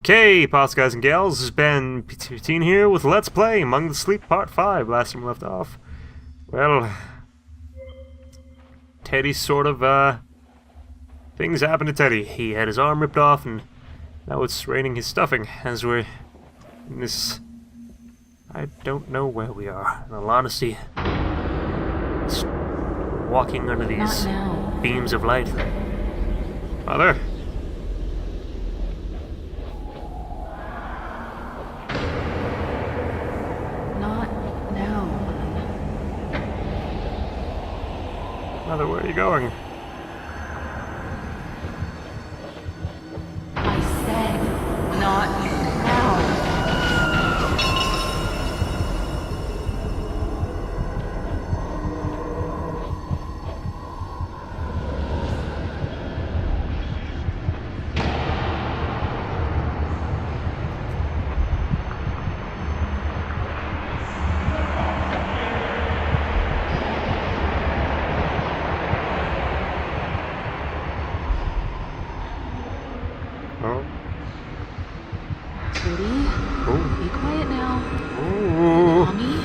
Okay, pals, guys and gals, this is Ben P15 here with Let's Play Among the Sleep Part 5. Last time we left off, well, Teddy things happened to Teddy. He had his arm ripped off and now it's raining his stuffing as we're in this... I don't know where we are. In all honesty, it's walking under these beams of light. Mother? Mother, where are you going? I said, not now. Be quiet now. Mommy,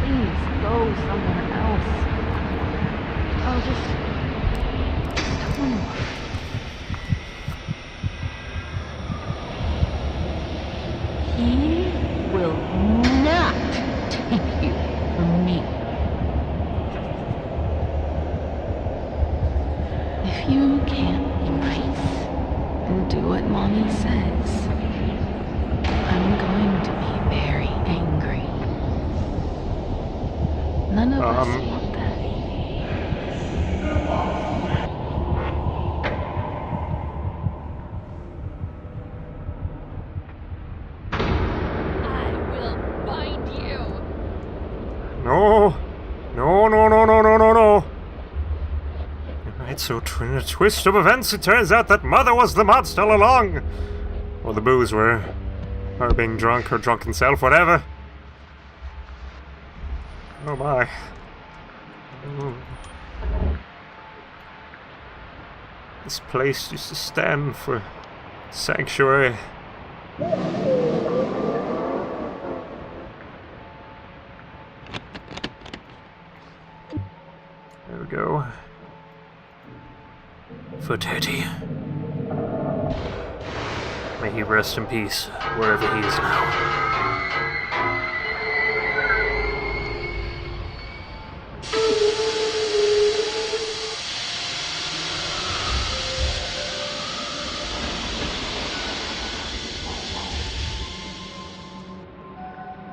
please go somewhere else. I'll just... He will not take you from me. If you can't be nice and do what Mommy says, I'm going to be very angry. None of us want that. I will find you. No. No. So, in a twist of events, it turns out that Mother was the monster all along. Or the booze were her being drunk, her drunken self, whatever. Oh my. This place used to stand for sanctuary. There we go. For Teddy. May he rest in peace, wherever he is now.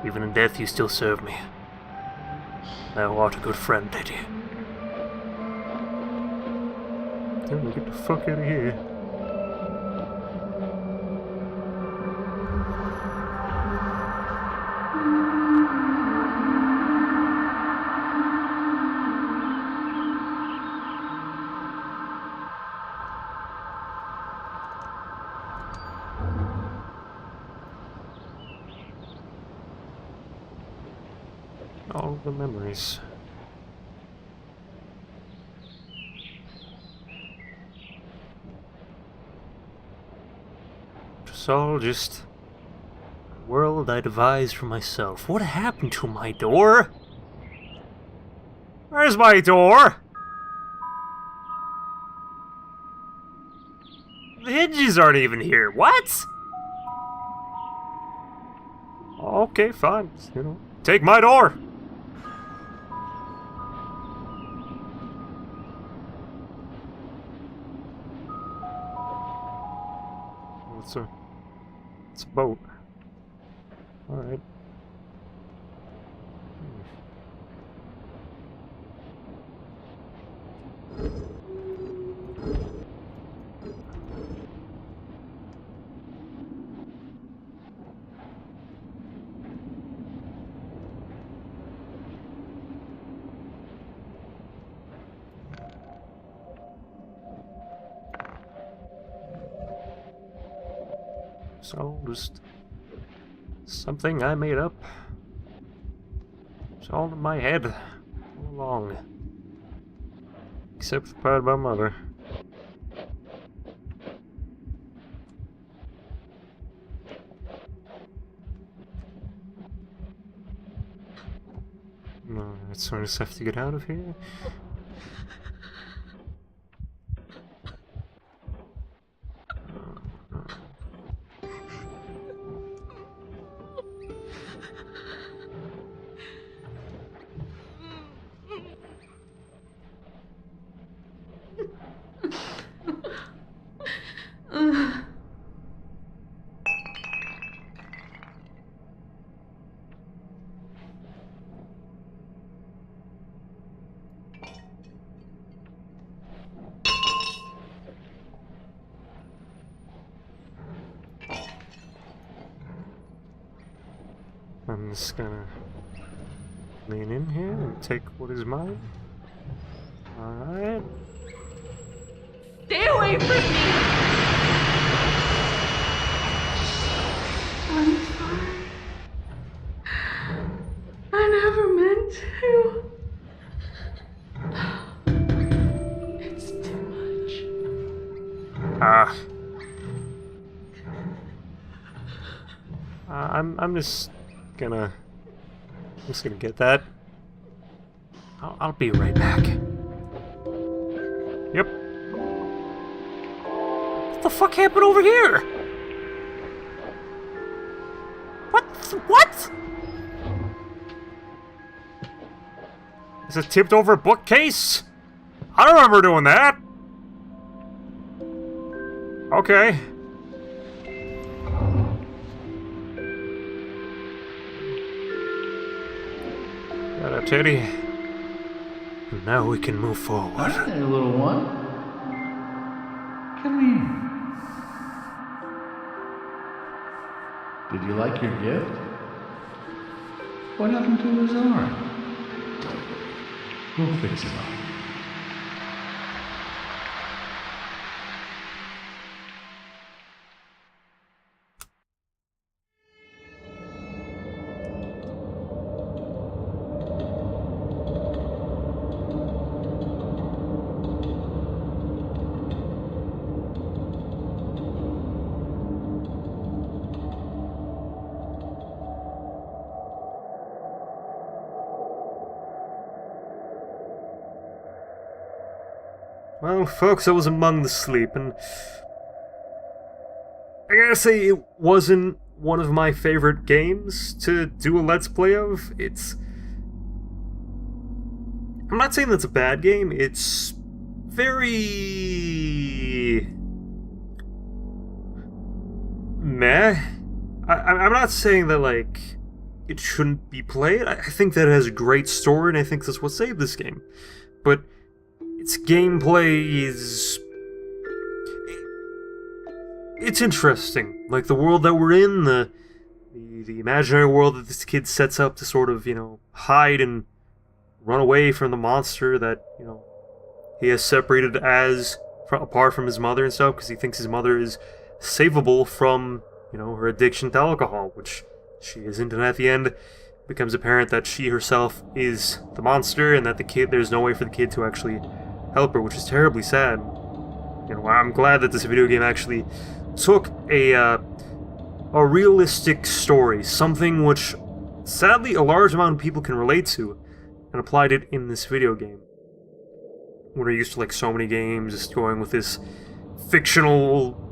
Even in death, you still serve me. Thou art a good friend, Teddy. Time to get the fuck out of here. All the memories. It's all just a world I devised for myself. What happened to my door? Where's my door? The hinges aren't even here. What? Okay, fine. You know, take my door. It's a boat. Alright. So, just something I made up. It's all in my head all along. Except for the part about Mother. Alright, so I just have to get out of here. I'm just gonna lean in here and take what is mine. Alright. Stay away from me! I'm sorry. I never meant to. It's too much. I'm just gonna get that. I'll be right back. Yep. What the fuck happened over here? What? Is it tipped over a bookcase? I don't remember doing that. Okay. Got a teddy. And now we can move forward. Hi there, little one. Come here. Did you like your gift? What happened to his arm? We'll fix it up. Well, folks, I was among the sleep, and I gotta say, it wasn't one of my favorite games to do a Let's Play of. I'm not saying that's a bad game, it's very... meh. I'm not saying that, like, it shouldn't be played. I think that it has a great story, and I think that's what saved this game. But its gameplay is... it's interesting. Like, the world that we're in, the imaginary world that this kid sets up to sort of, hide and run away from the monster that, he has separated apart from his mother and stuff, because he thinks his mother is savable from, her addiction to alcohol, which she isn't, and at the end, it becomes apparent that she herself is the monster, and that there's no way for the kid to actually help her, which is terribly sad. I'm glad that this video game actually took a realistic story, something which, sadly, a large amount of people can relate to, and applied it in this video game. We're used to, like, so many games just going with this fictional,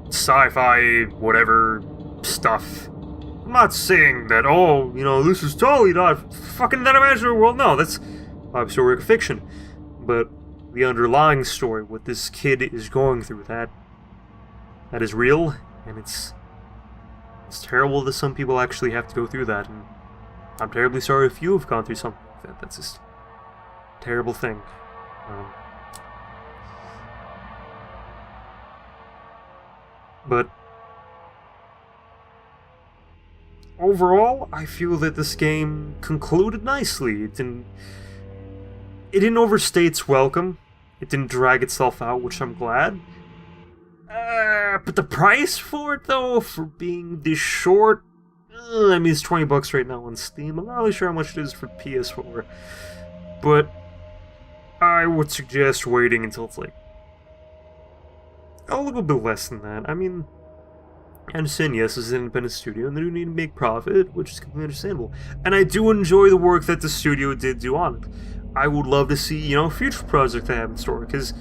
sci-fi, whatever stuff. I'm not saying that, this is totally not fucking that imaginary world. No, that's obviously a work of fiction. But the underlying story, what this kid is going through, that is real, and it's terrible that some people actually have to go through that, and I'm terribly sorry if you have gone through something like that. That's just a terrible thing. But overall, I feel that this game concluded nicely. It didn't overstay its welcome. It didn't drag itself out, which I'm glad. But the price for it, though, for being this short, it's $20 right now on Steam. I'm not really sure how much it is for PS4. But I I would suggest waiting until it's like a little bit less than that. I mean, I understand, yes, this is an independent studio, and they do need to make profit, which is completely understandable. And I do enjoy the work that the studio did do on it. I would love to see, future projects they have in store, because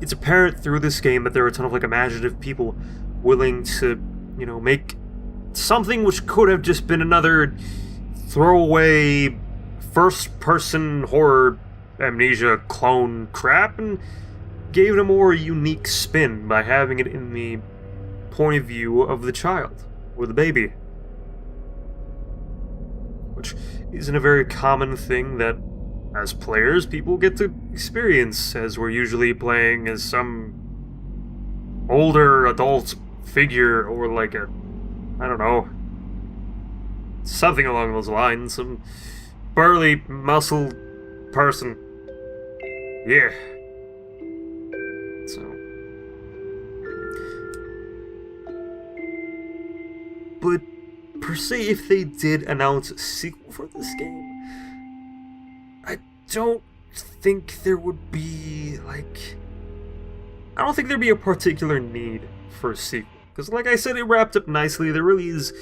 it's apparent through this game that there are a ton of, imaginative people willing to, make something which could have just been another throwaway first-person horror Amnesia clone crap, and gave it a more unique spin by having it in the point of view of the child, or the baby. Which isn't a very common thing that, as players, people get to experience, as we're usually playing as some older adult figure, or I don't know, something along those lines, some burly, muscle person. Yeah. So. But, per se, if they did announce a sequel for this game, I don't think there would be, I don't think there'd be a particular need for a sequel. Because, like I said, it wrapped up nicely. There really is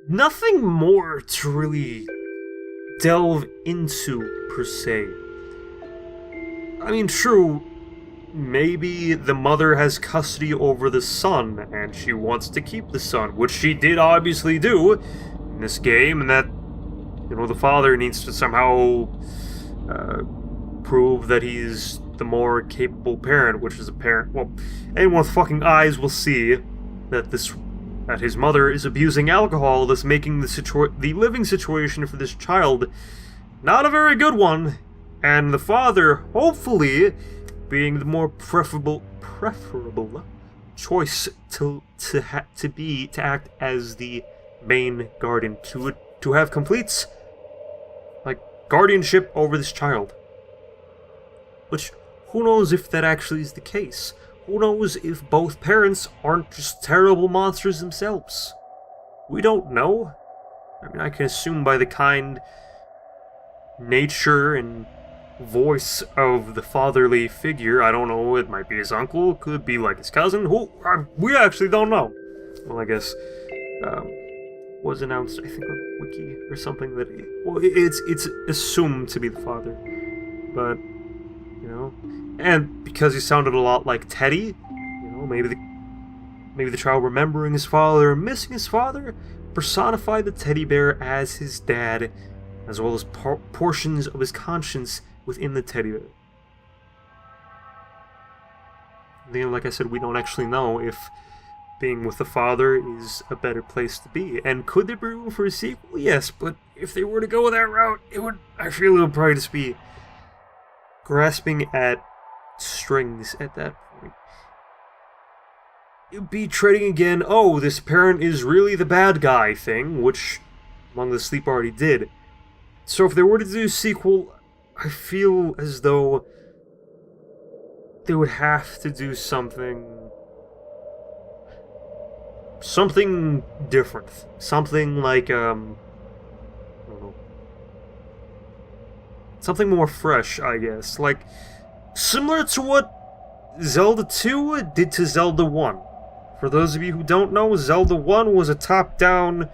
nothing more to really delve into, per se. I mean, true, maybe the mother has custody over the son, and she wants to keep the son, which she did obviously do in this game, and that, the father needs to somehow prove that he's the more capable parent, which is apparent. Well, anyone with fucking eyes will see that his mother is abusing alcohol, thus making the living situation for this child not a very good one, and the father, hopefully, being the more preferable choice to act as the main guardian, to have complete guardianship over this child. Which, who knows if that actually is the case? Who knows if both parents aren't just terrible monsters themselves? We don't know. I mean, I can assume by the kind nature and voice of the fatherly figure. I don't know, it might be his uncle, could be his cousin, we actually don't know. Well, I guess, was announced, I think, on Wiki or something that, it's assumed to be the father. But, and because he sounded a lot like Teddy, maybe the child remembering his father or missing his father personified the teddy bear as his dad, as well as portions of his conscience within the teddy bear. Then, like I said, we don't actually know if being with the father is a better place to be. And could there be room for a sequel? Yes, but if they were to go that route, I feel it would probably just be grasping at strings at that point. It would be trading again, this parent is really the bad guy thing, which Among the Sleep already did. So if they were to do a sequel, I feel as though they would have to do something different. Something like, I don't know. Something more fresh, I guess. Similar to what Zelda 2 did to Zelda 1. For those of you who don't know, Zelda 1 was a top-down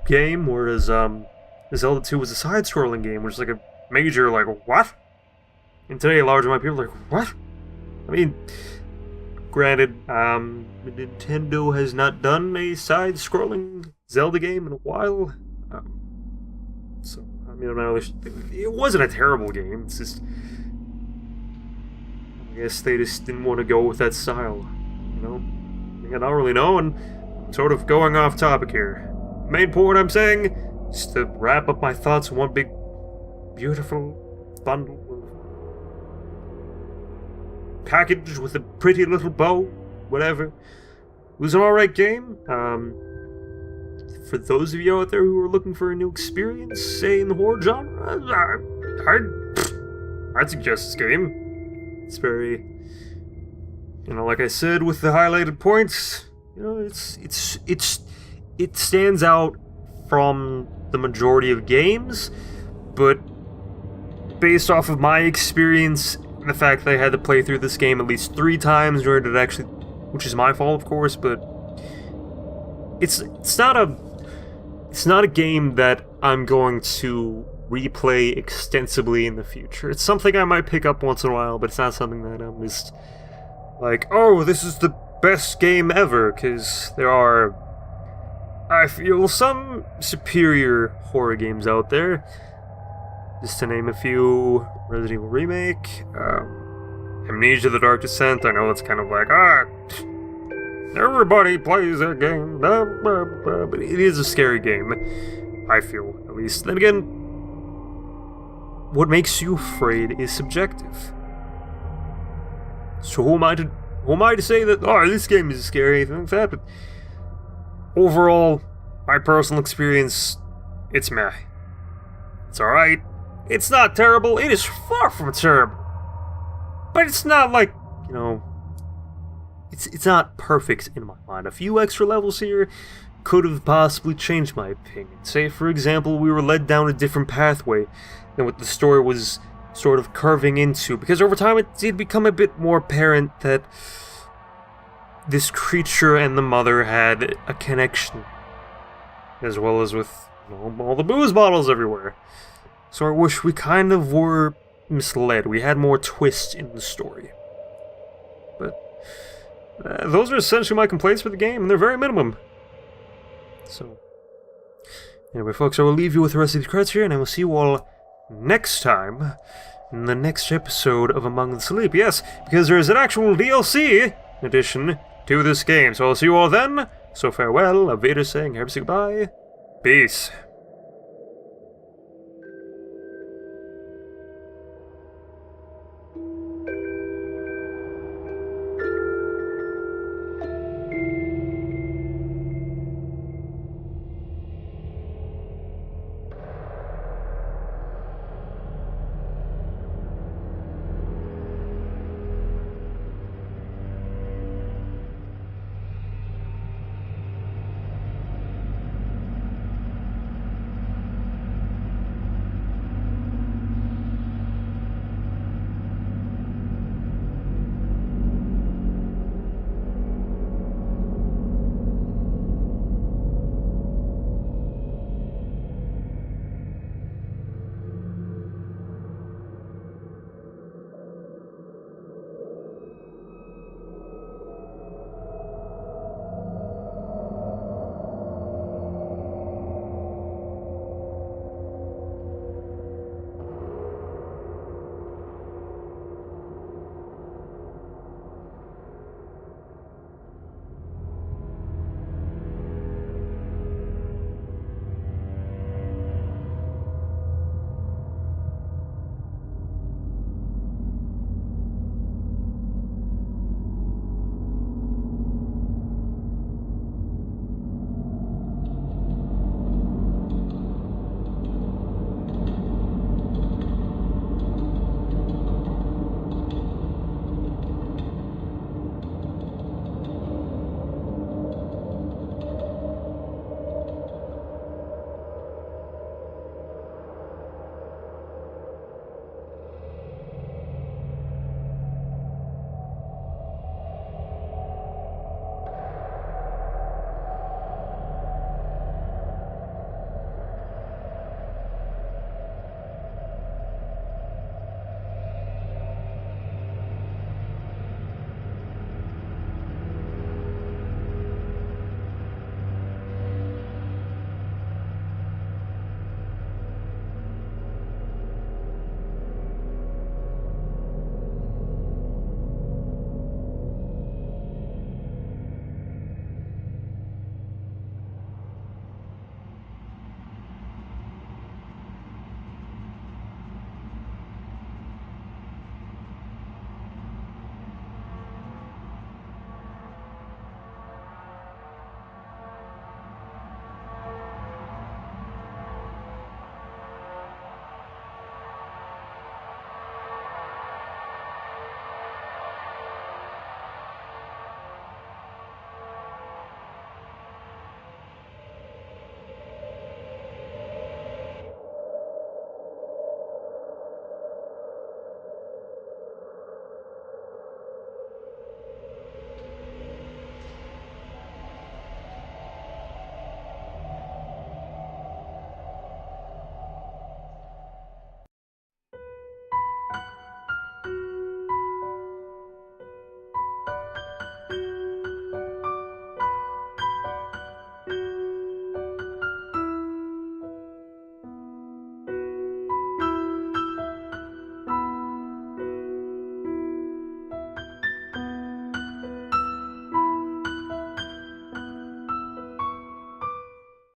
game, whereas Zelda 2 was a side-scrolling game, which is a major, what? And today, a large amount of people are what? I mean, granted, Nintendo has not done a side-scrolling Zelda game in a while, so, I mean, I'm not really, it wasn't a terrible game, it's just, I guess they just didn't want to go with that style, I don't really know, and I'm sort of going off topic here. Main point I'm saying is to wrap up my thoughts in one big, beautiful bundle of package with a pretty little bow, whatever. It was an alright game. For those of you out there who are looking for a new experience, say in the horror genre, I'd suggest this game. It's very, like I said, with the highlighted points, it stands out from the majority of games, but based off of my experience, and the fact that I had to play through this game at least 3 times in order to actually, which is my fault, of course, but it's not a game that I'm going to replay extensively in the future. It's something I might pick up once in a while, but it's not something that I'm just like, oh, this is the best game ever, because there are, I feel, some superior horror games out there. Just to name a few: Resident Evil Remake, Amnesia: The Dark Descent. I know it's kind of like, everybody plays that game, blah, blah, blah, but it is a scary game, I feel, at least. Then again, what makes you afraid is subjective. So who am I to say that, oh, this game is scary, anything like that? But overall, my personal experience, it's meh. It's alright. It's not terrible. It is far from terrible. But it's not like, you know, it's not perfect in my mind. A few extra levels here could have possibly changed my opinion. Say, for example, we were led down a different pathway than what the story was sort of curving into, because over time it did become a bit more apparent that this creature and the mother had a connection, as well as with, you know, all the booze bottles everywhere. So I wish we kind of were misled. We had more twists in the story. But those are essentially my complaints for the game, and they're very minimum. So, anyway, folks, I will leave you with the rest of these credits here, and I will see you all next time in the next episode of Among the Sleep. Yes, because there is an actual DLC addition to this game. So I'll see you all then. So farewell, Auf Wiedersehen, goodbye, peace.